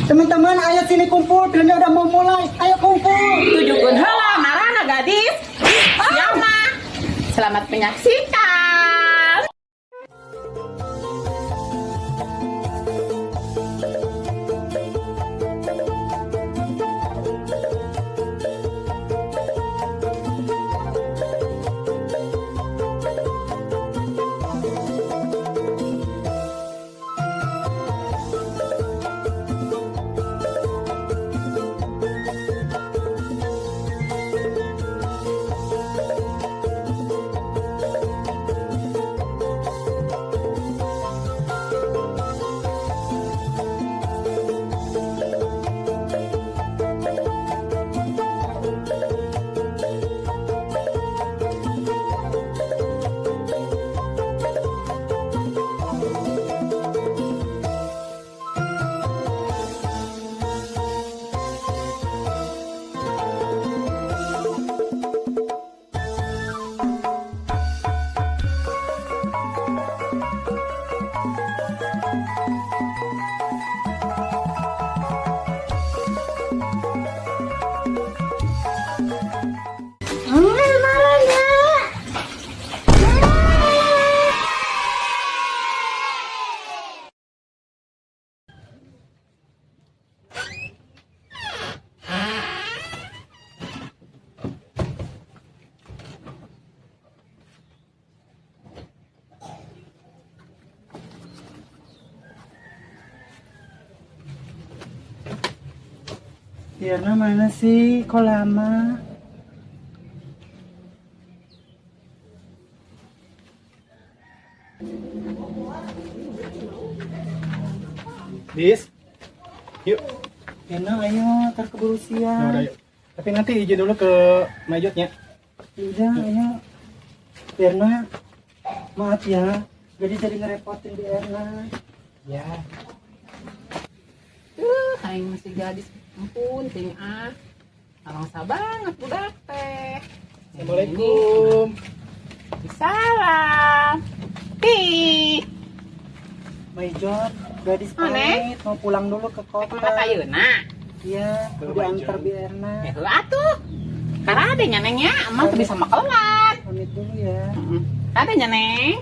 Teman-teman, ayo sini kumpul. Filmnya udah mau mulai. Ayo kumpul. Tujuhkeun heula marana gadis. Siap mah. Selamat menyaksikan. Tiana mana sih? Kok lama? Dis, yuk. Tiana, ayo, ntar keburu Nah, udah, siang. yuk. Tapi nanti izin dulu ke Majotnya. Udah, ayo. Tiana, maaf ya. Jadi ngerepotin di Erna. Ya. Aing masih gadis. Ampun, ting ah. Alangsa banget budak teh. Assalamualaikum. Salam. Ih, Majot, gadis Aneh. pamit. Mau pulang dulu ke kota. mana ayeuna? Iya, Tuh, udah Majot. antar bi Erna. Heuh atuh. Karena adanya nengnya, emang tuh bisa makelan. Pamit dulu ya. Adanya neng.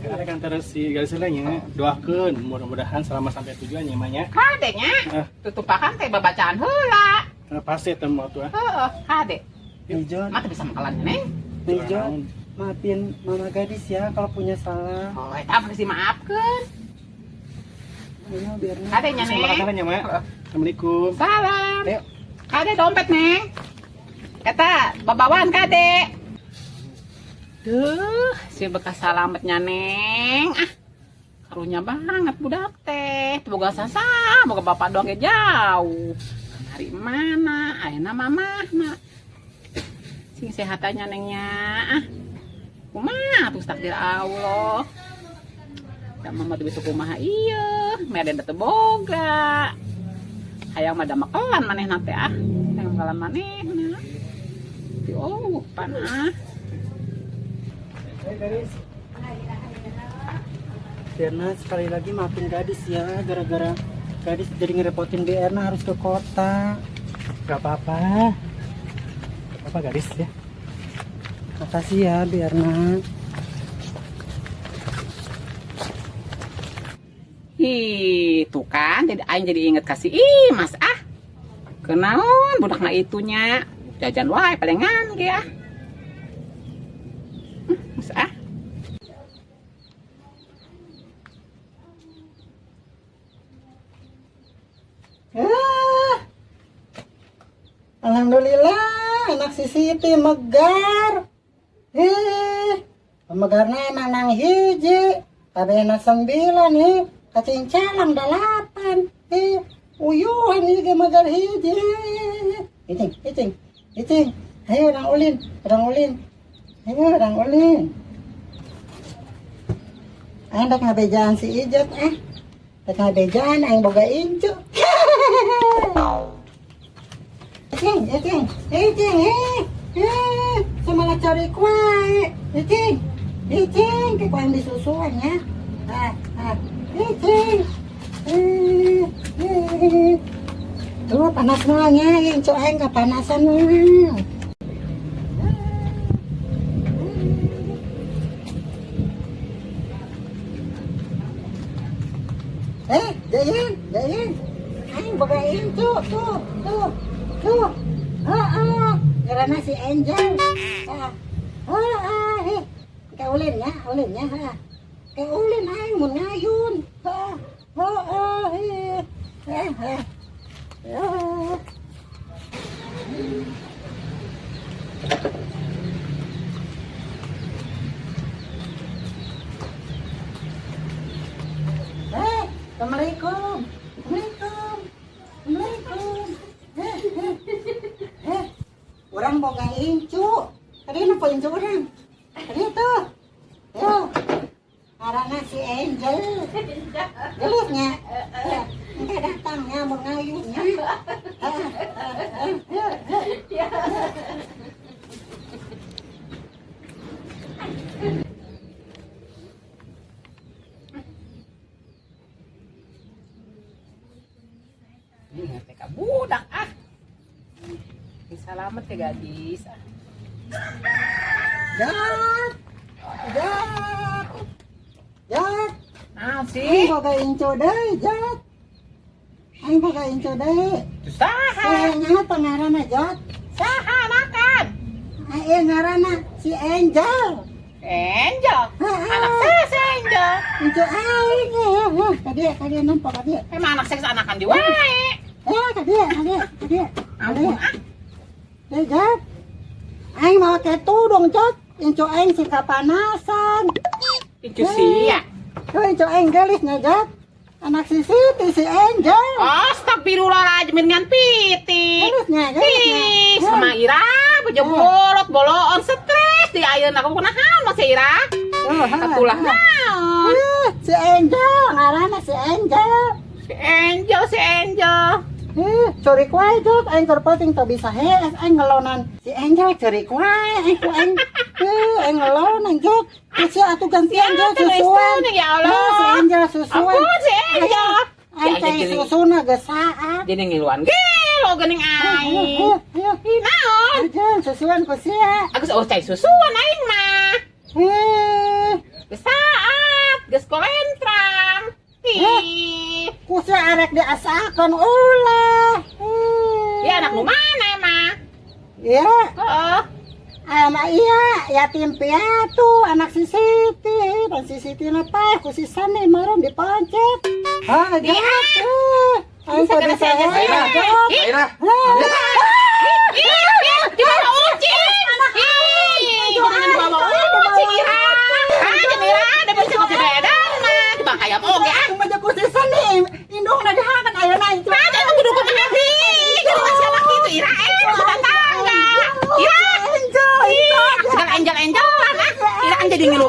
Ada kan terus si garis lainnya doakeun mudah-mudahan selama sampai tujuannya emangnya. Adanya. Ah. Tutupakan teh babacaan heula. Pasti temu tuh. Heeh, ade. Majot, Mah teu bisa makelan neng. Majot, maafin mama gadis ya kalau punya salah. Oh, eta mah dimaafkeun. Ayo, bi Erna. Adanya neng. Makasih ya, Mak. Assalamualaikum. Salam. Ayo. Kade dompet neng. Eta babawaan kade. Duh, si bekas salametnya neng. Ah, karunya banget budak teh. Boga sasa, boga bapak doang ge jauh. Dari mana? Ayeuna mamahna. Sing sehatannya nengnya. Ah, kumaha tuh takdir Allah. Da mama tuh bisa kumaha ieu, meden teu boga. Hayang mah da makelan manehna teh ah. Hayang makelan manehna. Yo, panah. Hai gadis. Tiana, sekali lagi maafin gadis ya, gara-gara gadis jadi ngerepotin bi Erna harus ke kota. Gak apa-apa. Gak apa-apa garis ya. Makasih ya bi Erna. Ih, tuh kan, jadi aing jadi inget kasih Mas ah. Kenaon budakna itunya. Jajan wae palingan ge ah. Mas ah. Alhamdulillah, anak si Siti megar. Megarna emang nang hiji. Kabehna 9 kacing calang 8. Uyuhan ieu megar hiji. Icing. Ayo orang ulin. Ayo orang ulin. Anak ngabejaan si Ijot Dek ngabejaan aing boga incu. Icing, samalah cari kue. Icing, ke kue yang disusuan ya. Icing, panas mulanya yang coeng kepanasan mah. Jayan, aing bagain tuh. Karena si Angel. Kau ulinnya, Kau ulin aing mun ngayun. Assalamualaikum. Orang boga incu. Tadi napa incu orang? Tadi tuh. Yo. Karena si Angel. Gelusnya. Enggak datangnya mau ngayunya. Ini teh ka budak ah. Selamat ya gadis. Jat. Ah Aing sih. boga incu deui, Jat. Aing boga incu deui. Saha? Sayangnya pengarana Jat. Saha makan? Aing ngaranna si Angel. Angel. Anak saya si Angel. Incu aing Kadieu nampak kadieu. Emang anak saya anakan di wae. Kadieu. Ampun ah. Jat. Aing mau ketu dong, Jat. Incu aing si kapanasan. Itu sih ya. Tuh incu aing gelisnya, Jat. Anak si Siti si Angel. Astagfirullahaladzim dengan piti. Gelisnya. Ih, sama Ira, bejo bolot, stres di ayeuna aku kunahan masih Ira. Katulah naon. Si Angel, ngaranna si Angel. Si Angel. Curik wae Jat, aing terpenting teu bisa hees, aing ngelonan si Angel curik wae, aing ngelonan Jat. Si atuh gantian Jat susuan. Ya Allah. Si Angel susuan. Ampun si Angel. Aing teh susuna geus saat. Jadi ngiluan gelo geuning aing. Naon? Ajen susuan ku sia. Agus cai susuan aing mah. Geus saat, geus kolentrang. Ih. Ku sia arek diasakeun ulah. Ya anak nu mana emang? Iya. Heeh. Ama iya, yatim piatu, anak si Siti, dan si Siti teh ku si Sani meureun diponcet. Di Aing teu bisa hees. Aira. Di mana Uci? Jangan bawa Uci Ira. Aja Ira, ada bocah kecil bedan mah. Bang ayam oge ah. Aing mah ku si Sani, indungna dihakan ayeuna itu. Ada yang kudu kemari. Jadi masih anak itu Ira bukan tangga. Ira. Sekarang Angel-Angelan ah. Ira kan jadi ngilu